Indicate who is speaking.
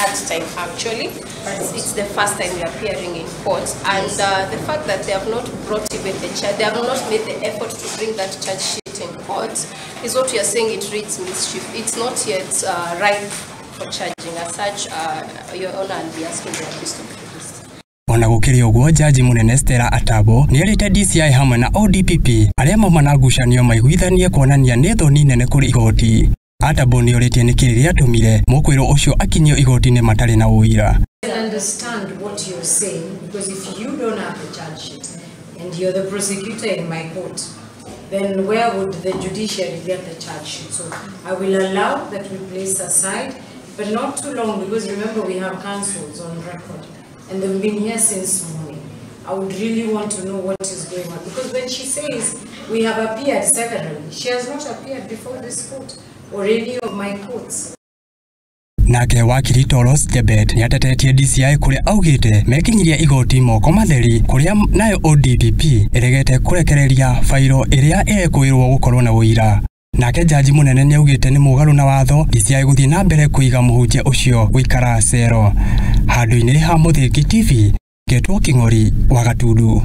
Speaker 1: third time actually. It's the first time we are appearing in court, and the fact that they have not brought even the charge, they have not made the effort to bring that charge sheet in court, is what we are saying. It reads mischief. It's not yet ripe for charging. As such, Your Honor, I'll be asking the office to do this.
Speaker 2: Ona gukiri uguo jaji munene Stella Atabo nierite DCI hamwe na ODPP aria maumana ngucanio maiguithanie kuonania ni thoni nene kuri igoti. Atabo nioritie ni kiri atumire mukwiro ucio akinyio igoti-ini matari na uira.
Speaker 3: I understand what you're saying, because if you don't have the charge sheet and you're the prosecutor in my court, then where would the judiciary get the charge sheet? So I will allow that we place aside, but not too long, because remember we have counsels on record and they've been here since morning. I would really want to know what is going on, because when she says we have appeared severally, she has not appeared before this court or any of my courts.
Speaker 2: Nake wakiri Toros Jebet niatetetie DCI kuria augite mekinyiria igoti moko matheri kuria nayo ODPP iregete kurekereria fairo iria ekuirwo gukorwo na uira. Nake jaji munene ni augite ni mugaru na watho DCI guthii na mbere kuiga Muhunjia ucio guikara cero. Handu-ini ha Muthikabu TV, Getwo King'ori wa Gatundu.